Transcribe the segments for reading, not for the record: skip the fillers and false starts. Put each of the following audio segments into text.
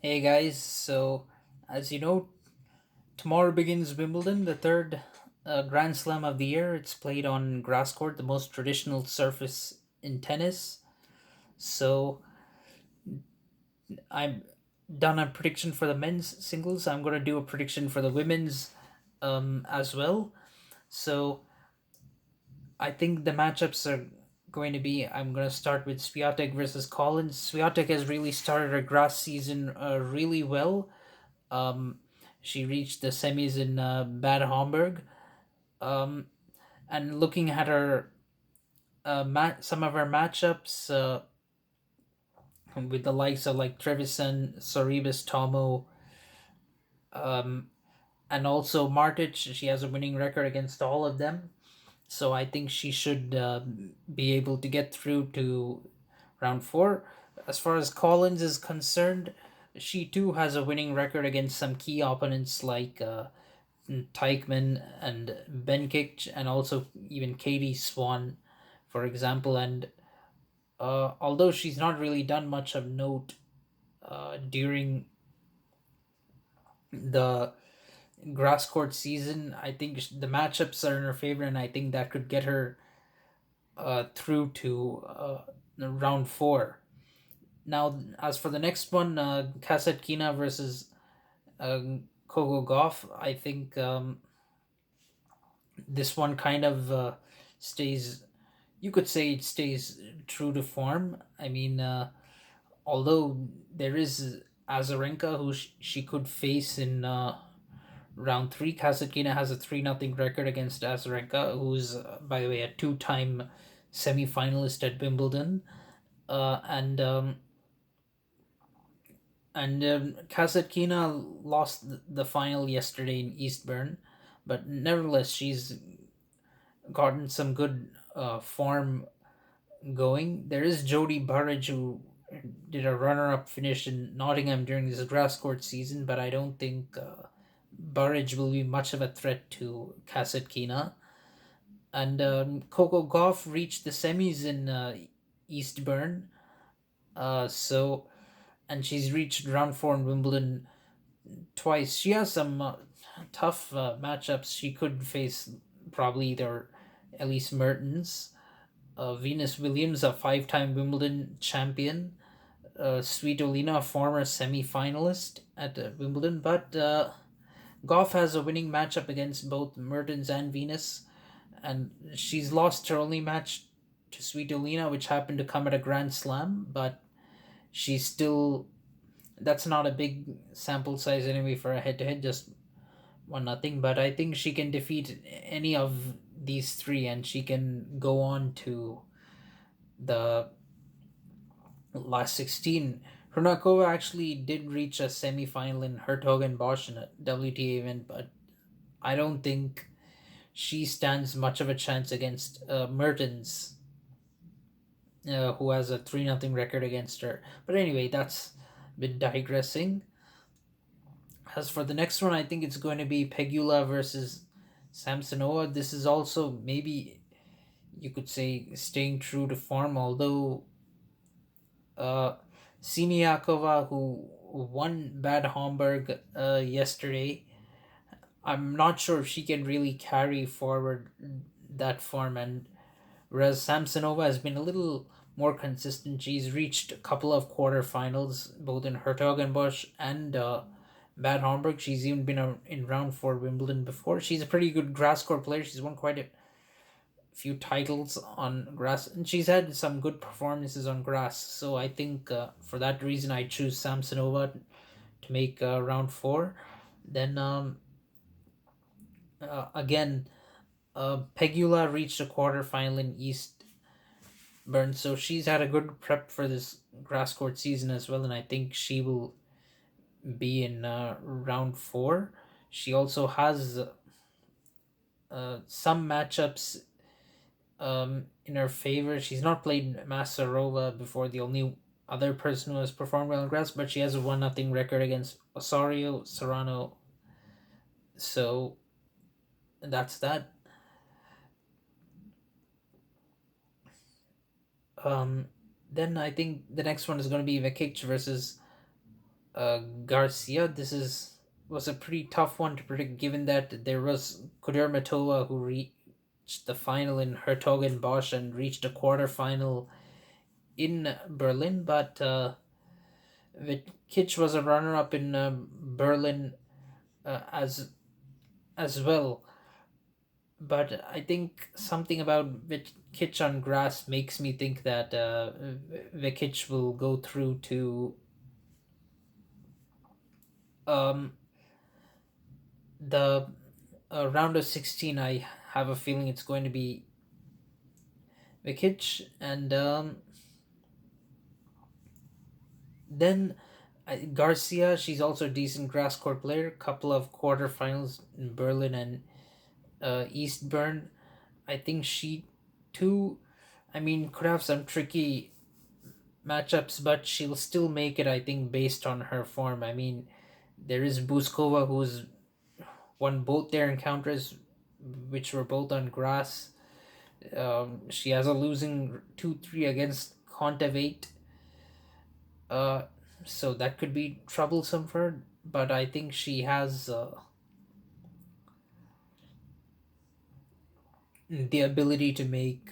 Hey guys, so as you know, tomorrow begins Wimbledon, the third Grand Slam of the year. It's played on grass court, the most traditional surface in tennis. So I've done a prediction for the men's singles. I'm going to do a prediction for the women's as well. So I think the matchups are going to be. I'm going to start with Swiatek versus Collins. Swiatek has really started her grass season really well. Um, she reached the semis in Bad Homburg. Um, and looking at her some of her matchups with the likes of like Trevisan, Sorribes, Tomo, um, and also Martic, she has a winning record against all of them. So I think she should be able to get through to round four. As far as Collins is concerned, she too has a winning record against some key opponents like Teichmann and Benkic, and also even Katie Swan, for example. And although she's not really done much of note during the grass court season, I think the matchups are in her favor, and I think that could get her through to round four. Now, as for the next one, Kasatkina versus uh, Coco Goff, I think this one kind of stays. You could say it stays true to form. I mean, although there is Azarenka who she could face in round three. Kasatkina has a 3-0 record against Azarenka, who's, by the way, a two-time semi-finalist at Wimbledon. Uh, and um, Kasatkina lost the final yesterday in Eastbourne, but nevertheless, she's gotten some good form going. There is Jodie Burrage who did a runner-up finish in Nottingham during this grass court season, but I don't think Burrage will be much of a threat to Kasatkina. And Coco Gauff reached the semis in Eastbourne, so and she's reached round four in Wimbledon twice. She has some tough matchups. She could face probably either Elise Mertens, Venus Williams, a five-time Wimbledon champion, Svitolina, a former semi-finalist at Wimbledon, but Goff has a winning matchup against both Mertens and Venus, and she's lost her only match to Svitolina, which happened to come at a Grand Slam, but she's still. That's not a big sample size anyway for a head-to-head, just 1-0. But I think she can defeat any of these three, and she can go on to the last 16. Hrunakova actually did reach a semi-final in Hertogenbosch in a WTA event, but I don't think she stands much of a chance against Mertens, who has a 3-0 record against her. But anyway, that's a bit digressing. As for the next one, I think it's going to be Pegula versus Samsonova. This is also maybe you could say staying true to form, although uh, Siniakova, who won Bad Homburg yesterday, I'm not sure if she can really carry forward that form. And whereas Samsonova has been a little more consistent, she's reached a couple of quarterfinals, both in Hertogenbosch and Bad Homburg. She's even been in round four Wimbledon before. She's a pretty good grass court player. She's won quite a few titles on grass, and she's had some good performances on grass. So I think for that reason, I choose Samsonova to make round four. Then again, Pegula reached a quarterfinal in Eastbourne, so she's had a good prep for this grass court season as well, and I think she will be in round four. She also has some matchups in her favor. She's not played Masarova before, the only other person who has performed well on grass, but she has a 1-0 record against Osorio Serrano. So that's that. Um, then I think the next one is going to be Vekic versus Garcia. This is was a pretty tough one to predict, given that there was Kudermetova who reached the final in Hertogenbosch and reached a quarterfinal in Berlin, but Kitch was a runner-up in Berlin as well. But I think something about Kitch on grass makes me think that Vikic will go through to um, the round of 16. I have a feeling it's going to be Vikic, and then Garcia. She's also a decent grass court player. Couple of quarterfinals in Berlin and Eastburn. I think she too. I mean, could have some tricky matchups, but she'll still make it. I think based on her form. I mean, there is Buskova who's won both their encounters, which were both on grass. She has a losing 2-3 against Kontaveit, uh, so that could be troublesome for her. But I think she has the ability to make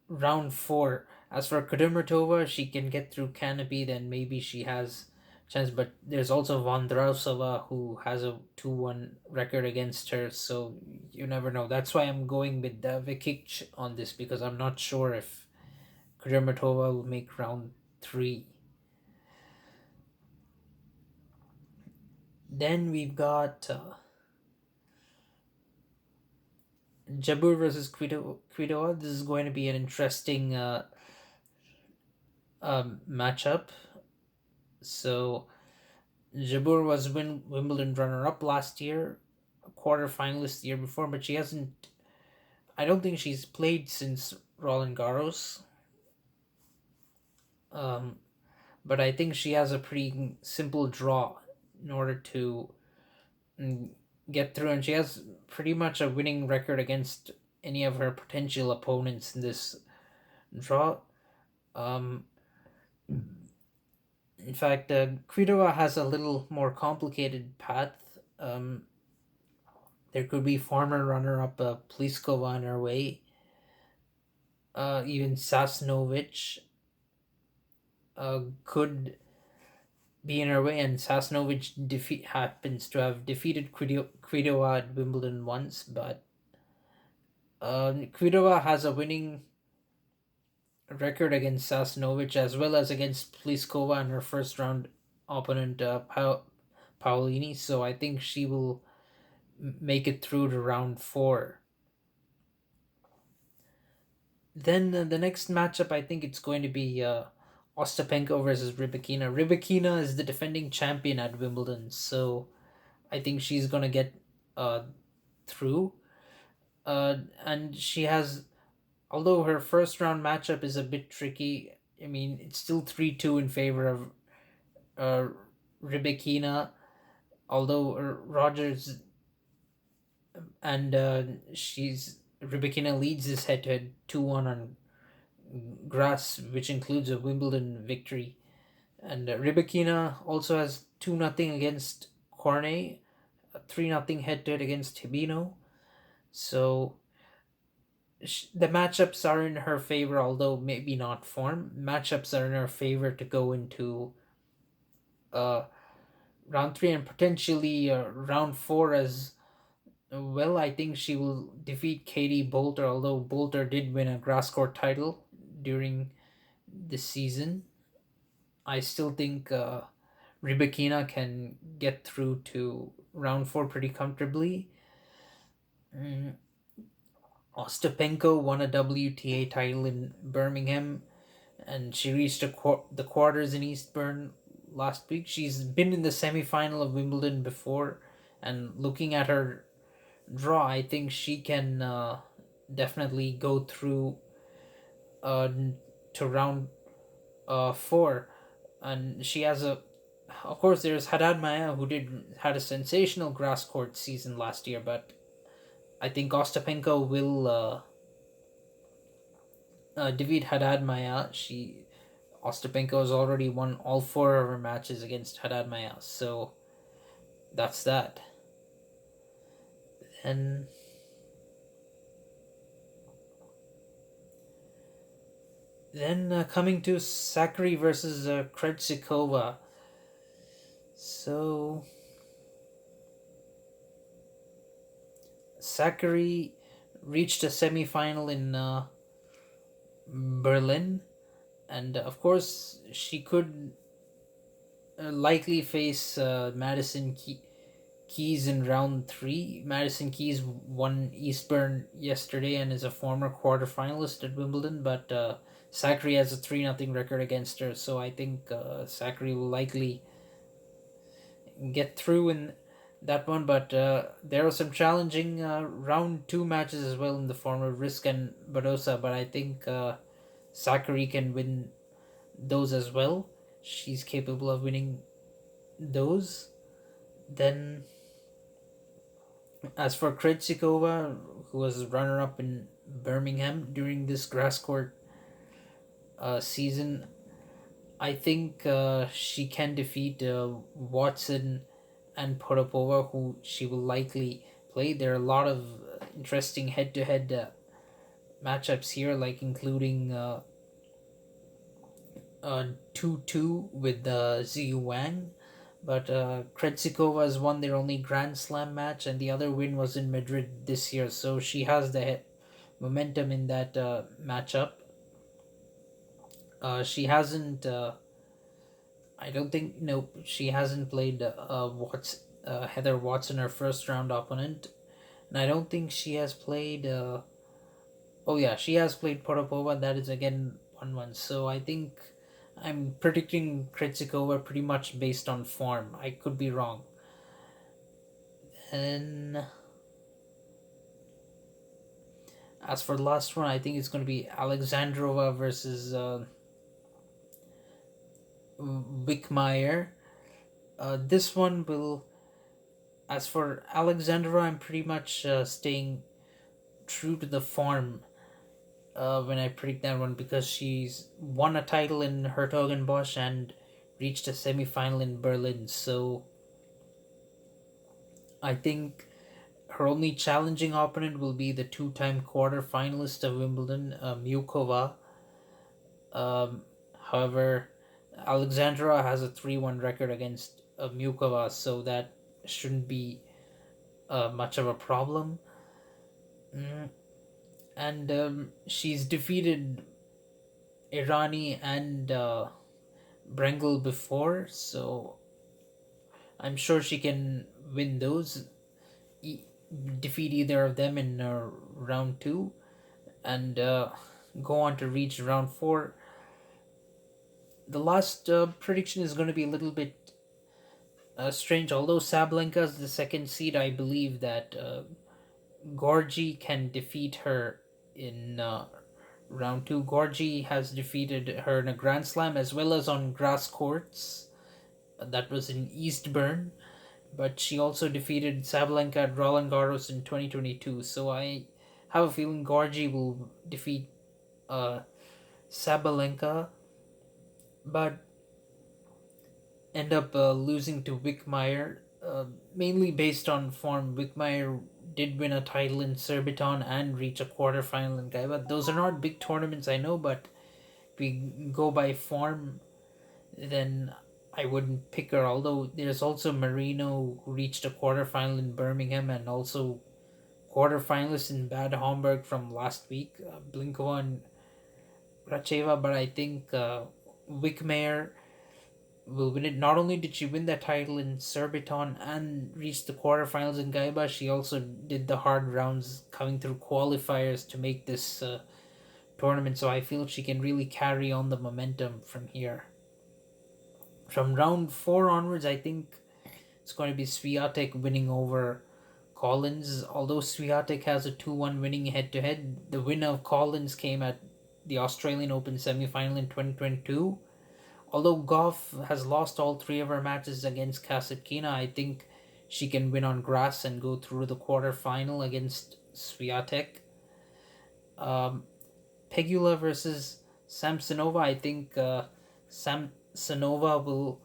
round four. As for Kudermetova, she can get through Canopy, then maybe she has chance. But there's also Vondrausova who has a 2-1 record against her, so you never know. That's why I'm going with Vikic on this, because I'm not sure if Kudermetova will make round three. Then we've got Jabur versus Kvitova. This is going to be an interesting matchup. So Jabur was Wimbledon runner-up last year, a quarter finalist the year before, but she hasn't. I don't think she's played since Roland Garros. Um, but I think she has a pretty simple draw in order to mm, get through, and she has pretty much a winning record against any of her potential opponents in this draw. Um, in fact, Kvitova has a little more complicated path. There could be former runner-up Pliskova on her way. Even Sasnovich could be in her way, and Sasnovich happens to have defeated Kvitova at Wimbledon once, but Kvitova has a winning record against Sasnovich as well as against Pliskova and her first round opponent Paolini, so I think she will make it through to round four. Then the next matchup, I think it's going to be Ostapenko versus Rybakina. Rybakina is the defending champion at Wimbledon, so I think she's gonna get uh, through. And she has, although her first round matchup is a bit tricky. I mean, it's still 3-2 in favor of uh, Rybakina. Although Rogers and she's Rybakina leads this head to head 2-1 on grass, which includes a Wimbledon victory. And Rybakina also has 2-0 against Cornet, 3-0 head to head against Hibino. So the matchups are in her favor, although maybe not form. Matchups are in her favor to go into uh, round three and potentially round four as well. I think she will defeat Katie Bolter, although Bolter did win a grass court title during this season. I still think Rybakina can get through to round four pretty comfortably. Mm. Ostapenko won a WTA title in Birmingham, and she reached the quarters in Eastbourne last week. She's been in the semi-final of Wimbledon before, and looking at her draw, I think she can definitely go through uh, to round four. And she has a, of course, there's Haddad Maya who had a sensational grass court season last year, but I think Ostapenko will defeat Haddad Maya. She Ostapenko has already won all four of her matches against Haddad Mayas, so that's that. And then coming to Sakari versus Krejcikova. So Sakari reached a semi-final in Berlin, and of course she could likely face Keys in round three. Madison Keys won Eastbourne yesterday and is a former quarterfinalist at Wimbledon, but Sakari has a 3-0 record against her, so I think Sakari will likely get through in that one. But there are some challenging round two matches as well in the form of Risk and Badosa, but I think Sakari can win those as well. She's capable of winning those. Then, as for Krejcikova, who was runner up in Birmingham during this grass court season, I think she can defeat Watson and Potapova, who she will likely play. There are a lot of interesting head to head matchups here, like including 2-2 with Ziyu Wang. But Krejcikova has won their only Grand Slam match, and the other win was in Madrid this year, so she has the momentum in that matchup. She hasn't. I don't think. Nope. She hasn't played Heather Watson, her first round opponent, and I don't think she has played. Oh yeah, she has played Potapova. That is again 1-1. So I think I'm predicting Krejcikova pretty much based on form. I could be wrong. And as for the last one, I think it's going to be Alexandrova versus Wickmeyer. This one will. As for Alexandrova, I'm pretty much staying true to the form when I predict that one, because she's won a title in Hertogenbosch and reached a semi-final in Berlin. So I think her only challenging opponent will be the two-time quarter-finalist of Wimbledon, Mukova. Um, However, Alexandra has a 3-1 record against Mukova, so that shouldn't be much of a problem. Mm. And she's defeated Irani and Brengel before, so I'm sure she can win those, e- defeat either of them in round two, and go on to reach round four. The last prediction is going to be a little bit strange. Although Sabalenka is the second seed, I believe that Gorgi can defeat her in round two. Gorgi has defeated her in a Grand Slam as well as on grass courts. That was in Eastbourne. But she also defeated Sabalenka at Roland Garros in 2022. So I have a feeling Gorgi will defeat uh, Sabalenka, but end up losing to Wickmeyer, mainly based on form. Wickmeyer did win a title in Surbiton and reach a quarterfinal in Gaiba. Those are not big tournaments, I know, but if we go by form, then I wouldn't pick her. Although there's also Marino, who reached a quarterfinal in Birmingham and also quarterfinalist in Bad Homburg from last week, Blinkova and Racheva. But I think Wickmeyer will win it. Not only did she win that title in Surbiton and reach the quarterfinals in Gaiba, she also did the hard rounds coming through qualifiers to make this tournament. So I feel she can really carry on the momentum from here. From round four onwards, I think it's going to be Swiatek winning over Collins. Although Swiatek has a 2-1 winning head to head, the win of Collins came at the Australian Open semi final in 2022. Although Goff has lost all three of her matches against Kasatkina, I think she can win on grass and go through the quarterfinal against Swiatek. Um, Pegula versus Samsonova, I think Samsonova will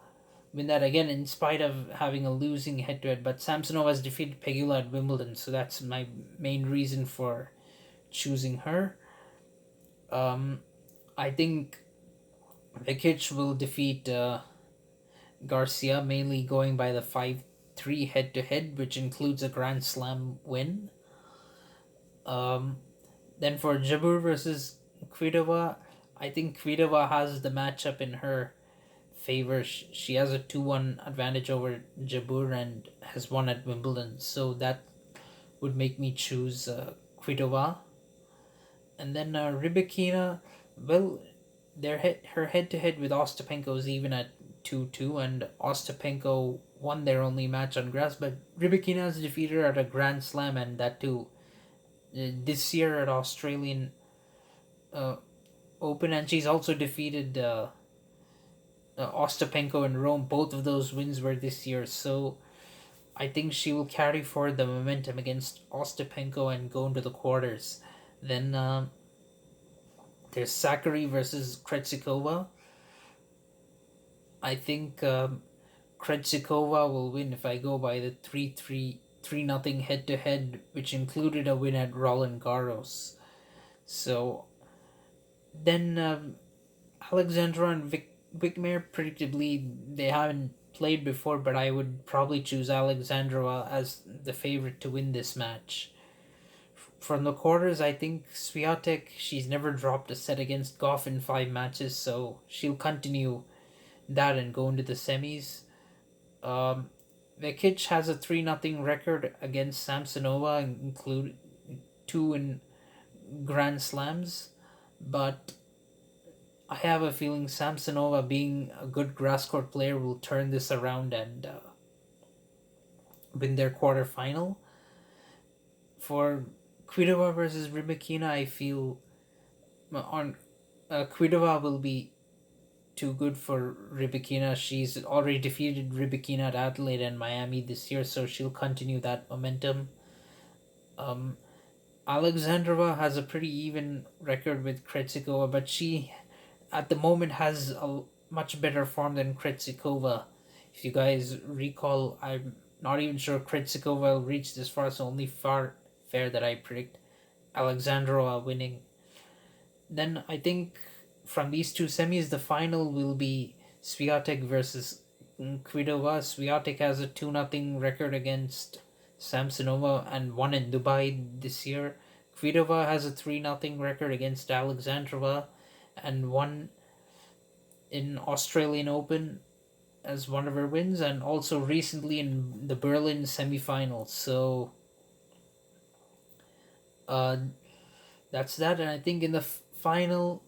win that again in spite of having a losing head to head. But Samsonova has defeated Pegula at Wimbledon, so that's my main reason for choosing her. Um, I think Vekic will defeat Garcia, mainly going by the 5-3 head to head, which includes a Grand Slam win. Um, then for Jabeur versus Kvitova, I think Kvitova has the matchup in her favor. She has a 2-1 advantage over Jabeur and has won at Wimbledon, so that would make me choose Kvitova. And then Rybakina, well, her head to head with Ostapenko is even at 2-2, and Ostapenko won their only match on grass, but Rybakina has defeated her at a Grand Slam, and that too this year at Australian uh, Open, and she's also defeated Ostapenko in Rome. Both of those wins were this year, so I think she will carry forward the momentum against Ostapenko and go into the quarters. Then there's Sakari versus Krejcikova. I think Krejcikova will win if I go by the 3 nothing head to head, which included a win at Roland Garros. So then Alexandra and Wickmare, predictably, they haven't played before, but I would probably choose Alexandra as the favorite to win this match. From the quarters, I think Swiatek, she's never dropped a set against Goff in 5 matches, so she'll continue that and go into the semis. Um, Vekic has a 3 nothing record against Samsonova, include two in Grand Slams, but I have a feeling Samsonova, being a good grass court player, will turn this around and win their quarterfinal. For Kvitova versus Rybakina, I feel on Kvitova will be too good for Rybakina. She's already defeated Rybakina at Adelaide and Miami this year, so she'll continue that momentum. Um, Alexandrova has a pretty even record with Krejcikova, but she at the moment has a much better form than Krejcikova. If you guys recall, I'm not even sure Krejcikova will reach this far, so only far fair that I predict Alexandrova winning. Then I think from these two semis, the final will be Swiatek versus Kvitova. Swiatek has a 2 nothing record against Samsonova and won in Dubai this year. Kvitova has a 3 nothing record against Alexandrova and won in Australian Open as one of her wins, and also recently in the Berlin semifinals. So uh, that's that. And I think in the final,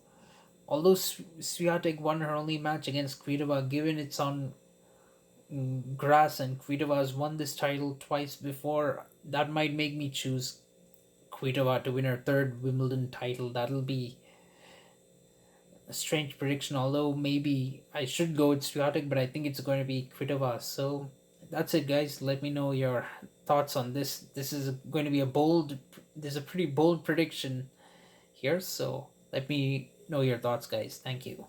although Swiatek won her only match against Kvitova, given it's on grass and Kvitova has won this title twice before, that might make me choose Kvitova to win her third Wimbledon title. That'll be a strange prediction, although maybe I should go with Swiatek, but I think it's going to be Kvitova. So that's it, guys. Let me know your thoughts on this. This is going to be a bold, there's a pretty bold prediction here, so let me know your thoughts, guys. Thank you.